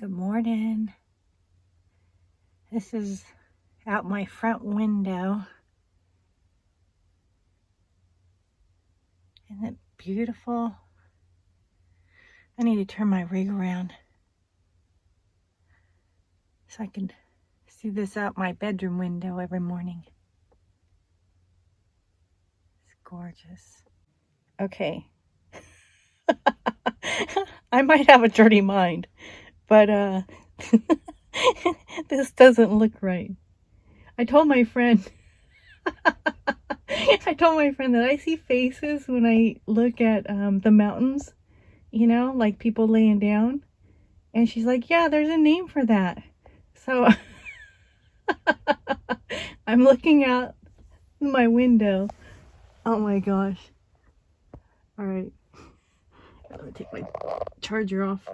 Good morning. This is out my front window. Isn't it beautiful? I need to turn my rig around so I can see this out my bedroom window every morning. It's gorgeous. Okay. I might have a dirty mind, but this doesn't look right. I told my friend that I see faces when I look at the mountains, you know, like people laying down. And she's like, yeah, there's a name for that. So I'm looking out my window. Oh my gosh. All right. Let me take my charger off.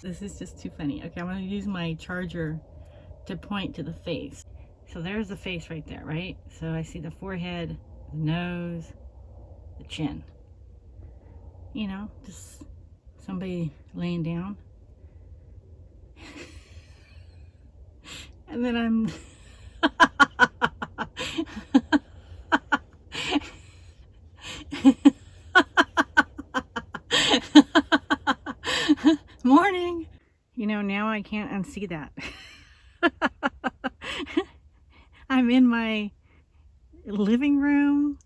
This is just too funny. Okay, I'm going to use my charger to point to the face. So there's the face right there, right? So I see the forehead, the nose, the chin. You know, just somebody laying down. And then I'm... Morning! You know, now I can't unsee that. I'm in my living room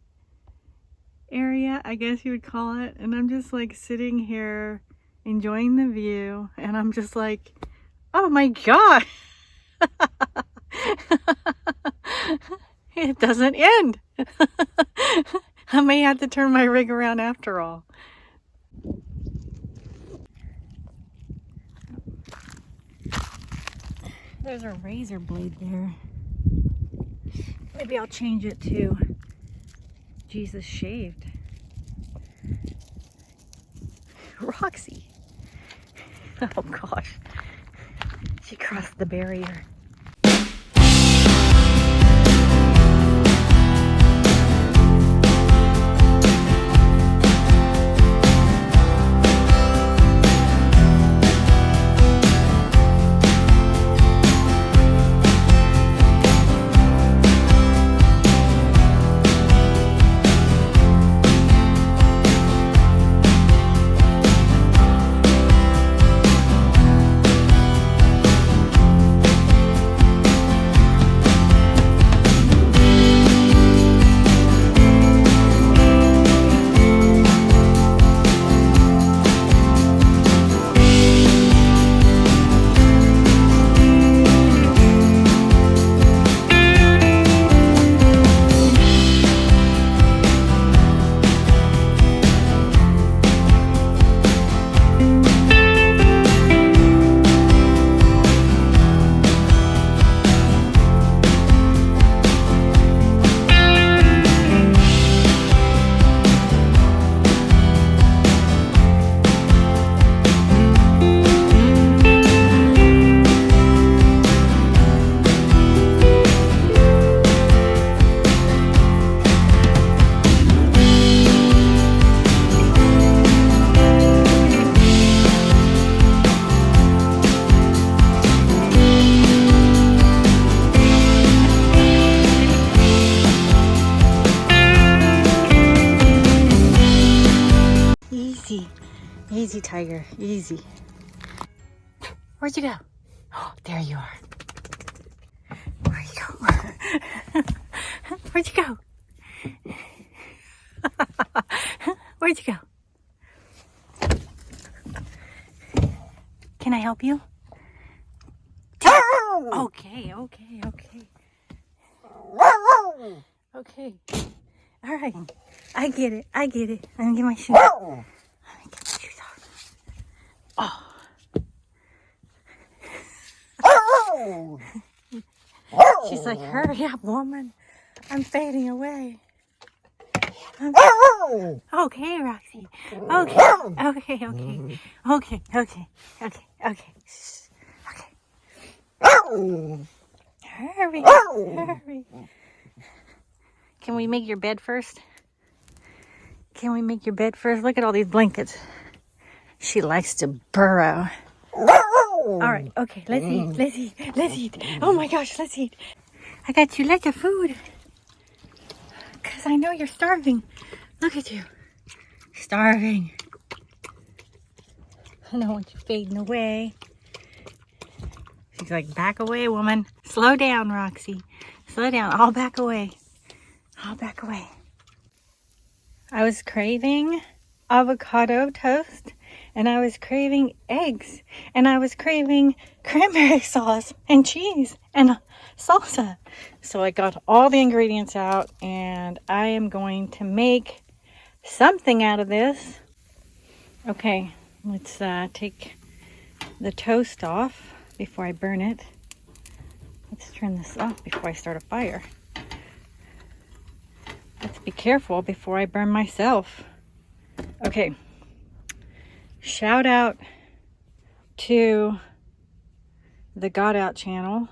area, I guess you would call it, and I'm just like sitting here enjoying the view, and I'm just like, oh my god. It doesn't end. I may have to turn my rig around after all. There's a razor blade there. Maybe I'll change it to Jesus Shaved. Roxy. Oh gosh. She crossed the barrier. Easy, tiger, easy. Where'd you go? Oh, there you are. Where'd you go? Where'd you go? Where'd you go? Can I help you? Okay. Okay. All right. I get it. Let me get my shoes. Oh. She's like, hurry up, woman. I'm fading away. Okay, Roxy. Okay. Hurry. Can we make your bed first? Look at all these blankets. She likes to burrow. All right, okay, let's eat, let's eat, let's eat. Oh my gosh, let's eat. I got you lots of food. Because I know you're starving. Look at you. Starving. I don't want you fading away. She's like, back away, woman. Slow down, Roxy. Slow down. I'll back away. I'll back away. I was craving avocado toast, and I was craving eggs, and I was craving cranberry sauce and cheese and salsa. So I got all the ingredients out, and I am going to make something out of this. Okay, let's take the toast off before I burn it. Let's turn this off before I start a fire. Let's be careful before I burn myself. Okay. Shout out to the Got Out channel.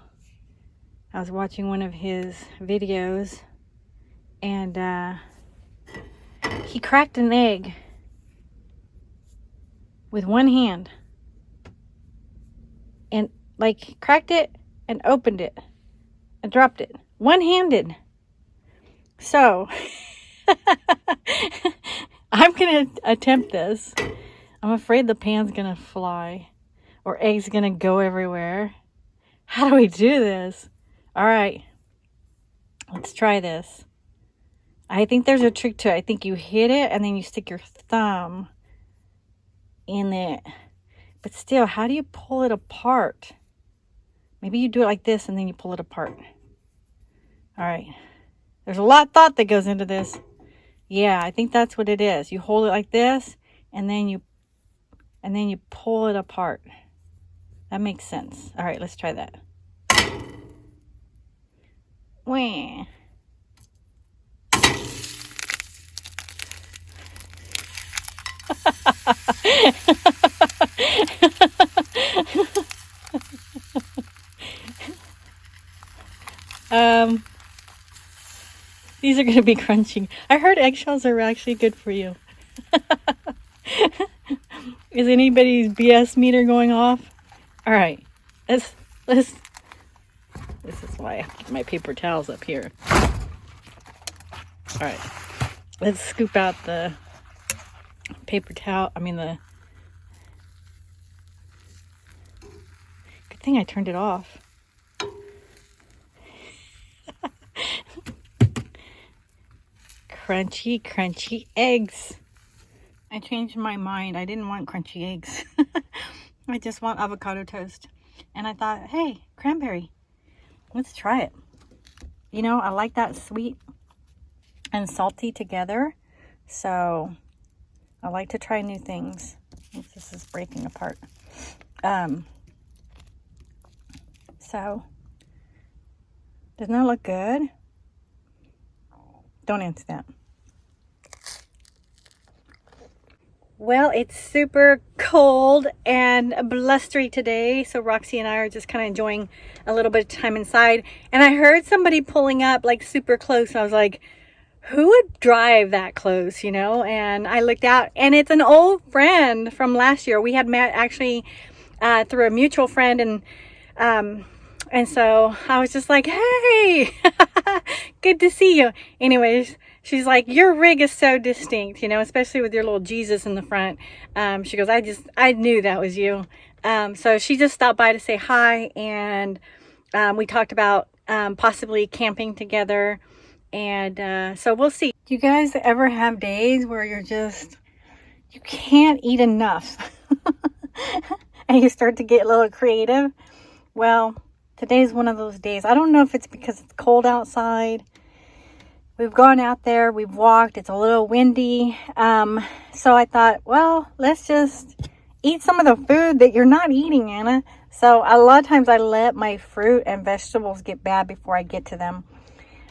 I was watching one of his videos, and he cracked an egg with one hand. And like cracked it and opened it and dropped it. One-handed. So, I'm going to attempt this. I'm afraid the pan's going to fly or eggs going to go everywhere. How do we do this? All right, let's try this. I think there's a trick to it. I think you hit it and then you stick your thumb in it. But still, how do you pull it apart? Maybe you do it like this and then you pull it apart. All right. There's a lot of thought that goes into this. Yeah, I think that's what it is. You hold it like this, and then you pull it apart. That makes sense. All right, let's try that. Wah. These are going to be crunchy. I heard eggshells are actually good for you. Is anybody's BS meter going off? All right. This is why I have to keep my paper towels up here. All right. Let's scoop out the paper towel. Good thing I turned it off. Crunchy, crunchy eggs. I changed my mind. I didn't want crunchy eggs. I just want avocado toast. And I thought, hey, cranberry. Let's try it. You know, I like that sweet and salty together. So I like to try new things. This is breaking apart. So doesn't that look good? Don't answer that. Well, it's super cold and blustery today, so Roxy and I are just kind of enjoying a little bit of time inside. And I heard somebody pulling up like super close. I was like, who would drive that close, you know? And I looked out, and it's an old friend from last year. We had met actually through a mutual friend, and so I was just like, hey, good to see you. Anyways, she's like, your rig is so distinct, you know, especially with your little Jesus in the front. She goes, I knew that was you. So she just stopped by to say hi, and we talked about possibly camping together. And so we'll see. Do you guys ever have days where you can't eat enough and you start to get a little creative? Well, today's one of those days. I don't know if it's because it's cold outside. We've gone out there, we've walked, it's a little windy. So I thought, well, let's just eat some of the food that you're not eating, Anna. So a lot of times I let my fruit and vegetables get bad before I get to them.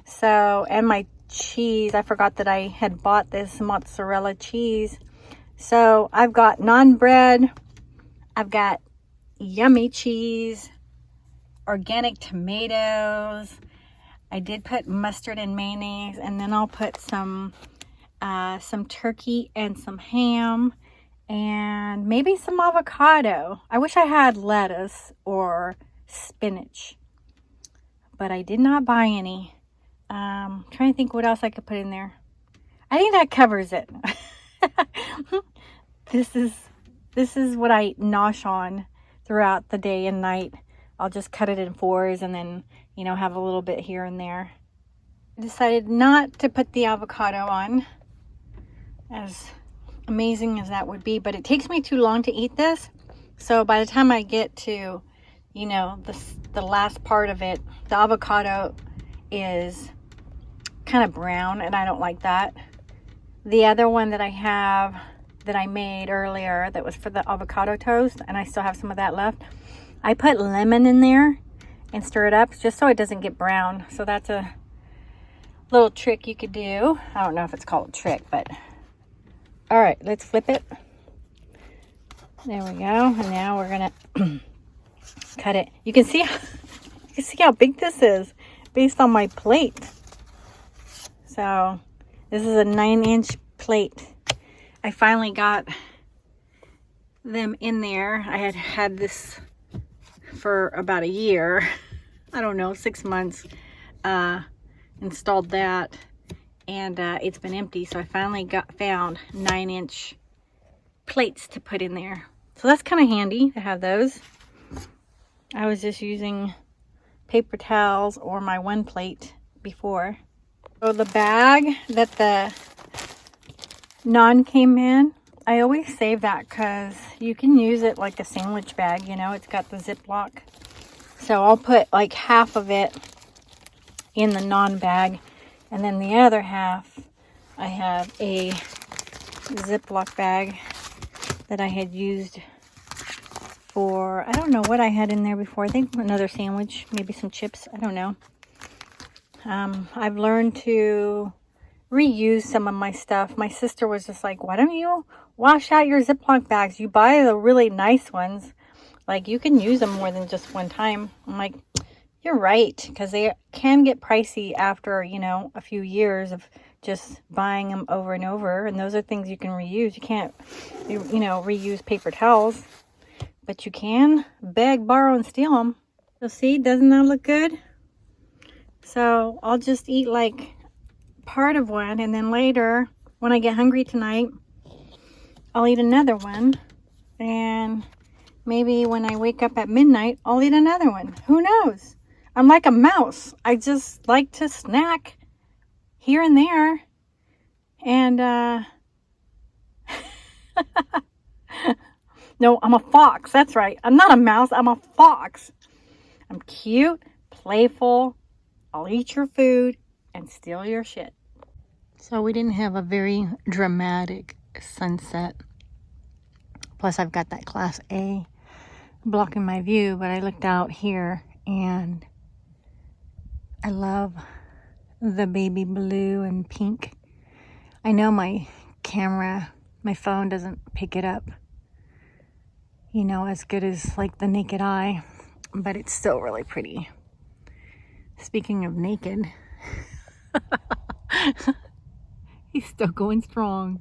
So, and my cheese, I forgot that I had bought this mozzarella cheese. So I've got naan bread, I've got yummy cheese, organic tomatoes. I did put mustard and mayonnaise, and then I'll put some turkey and some ham and maybe some avocado. I wish I had lettuce or spinach, but I did not buy any. Trying to think what else I could put in there. I think that covers it. This is what I nosh on throughout the day and night. I'll just cut it in fours and then, you know, have a little bit here and there. I decided not to put the avocado on, as amazing as that would be, but it takes me too long to eat this. So by the time I get to, you know, the last part of it, the avocado is kind of brown and I don't like that. The other one that I have that I made earlier that was for the avocado toast, and I still have some of that left, I put lemon in there and stir it up just so it doesn't get brown. So that's a little trick you could do. I don't know if it's called a trick, but all right, let's flip it. There we go. And now we're gonna cut it. You can see how big this is based on my plate. So this is a 9-inch plate. I finally got them in there. I had this for about a year. I don't know, 6 months. Installed that, and it's been empty. So I finally found 9-inch plates to put in there. So that's kind of handy to have those. I was just using paper towels or my one plate before. So the bag that the naan came in, I always save that because you can use it like a sandwich bag, you know, it's got the Ziploc. So I'll put like half of it in the naan bag, and then the other half I have a Ziploc bag that I had used for, I don't know what I had in there before. I think another sandwich, maybe some chips, I don't know. I've learned to reuse some of my stuff. My sister was just like, why don't you wash out your Ziploc bags? You buy the really nice ones. Like, you can use them more than just one time. I'm like, you're right, because they can get pricey after, you know, a few years of just buying them over and over. And those are things you can reuse. You can't, you know, reuse paper towels, but you can beg, borrow, and steal them. So see, doesn't that look good? So I'll just eat like part of one, and then later when I get hungry tonight, I'll eat another one, and maybe when I wake up at midnight, I'll eat another one. Who knows? I'm like a mouse. I just like to snack here and there. And no, I'm a fox. That's right. I'm not a mouse. I'm a fox. I'm cute, playful. I'll eat your food and steal your shit. So we didn't have a very dramatic sunset. Plus I've got that Class A blocking my view, but I looked out here and I love the baby blue and pink. I know my camera, my phone doesn't pick it up, you know, as good as like the naked eye, but it's still really pretty. Speaking of naked, he's still going strong.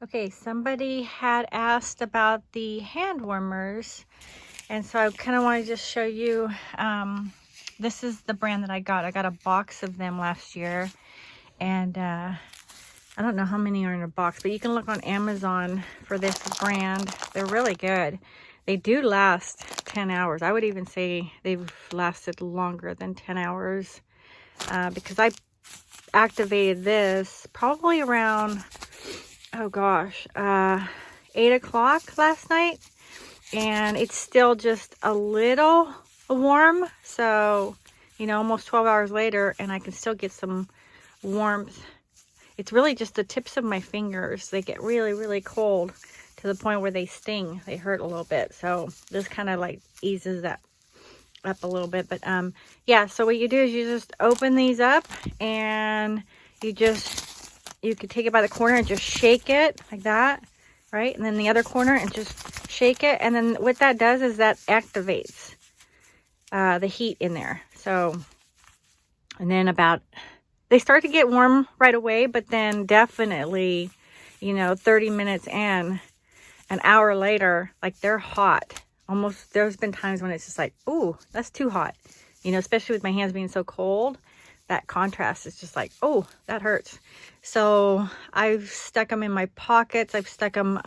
Okay, somebody had asked about the hand warmers, and so I kind of want to just show you. This is the brand that I got. I got a box of them last year, and I don't know how many are in a box, but you can look on Amazon for this brand. They're really good. They do last 10 hours. I would even say they've lasted longer than 10 hours because I activated this probably around, oh gosh, 8 o'clock last night, and it's still just a little warm. So, you know, almost 12 hours later, and I can still get some warmth. It's really just the tips of my fingers. They get really, really cold to the point where they sting. They hurt a little bit. So this kind of like eases that up a little bit. But yeah, so what you do is you just open these up, and you could take it by the corner and just shake it like that, right? And then the other corner and just shake it. And then what that does is that activates the heat in there. So, and then they start to get warm right away, but then definitely you know, 30 minutes in, an hour later, like they're hot. Almost, there's been times when it's just like, ooh, that's too hot. You know, especially with my hands being so cold, that contrast is just like, oh, that hurts. So I've stuck them in my pockets. I've stuck them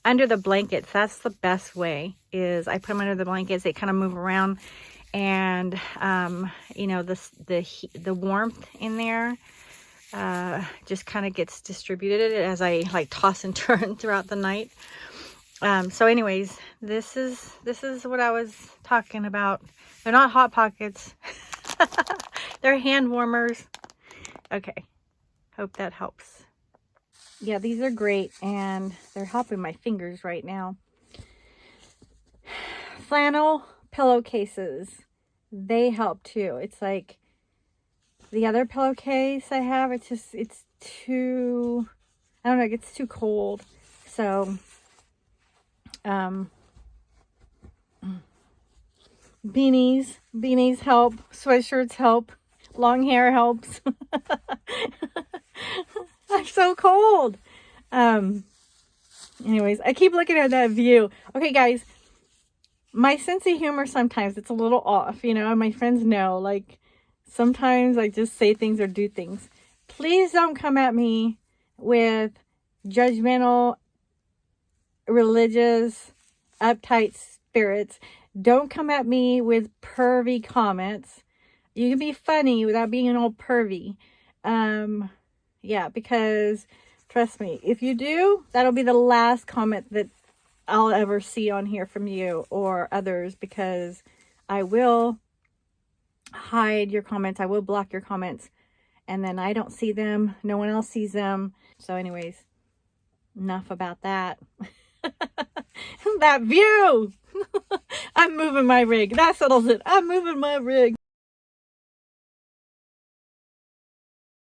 under the blankets. That's the best way, is I put them under the blankets. They kind of move around, and you know, the warmth in there just kind of gets distributed as I like toss and turn throughout the night. So anyways, this is what I was talking about. They're not Hot Pockets. They're hand warmers. Okay, hope that helps. Yeah, these are great, and they're helping my fingers right now. Flannel pillowcases, they help too. It's like the other pillowcase I have, it's too, I don't know, it gets too cold. So beanies help, sweatshirts help, long hair helps. I'm so cold. Anyways, I keep looking at that view. Okay, guys, my sense of humor sometimes it's a little off, you know, and my friends know, like, sometimes I just say things or do things. Please don't come at me with judgmental, religious, uptight spirits. Don't come at me with pervy comments. You can be funny without being an old pervy. Yeah, because trust me, if you do, that'll be the last comment that I'll ever see on here from you or others, because I will hide your comments. I will block your comments, and then I don't see them. No one else sees them. So anyways, enough about that. That view. I'm moving my rig. That settles it. I'm moving my rig.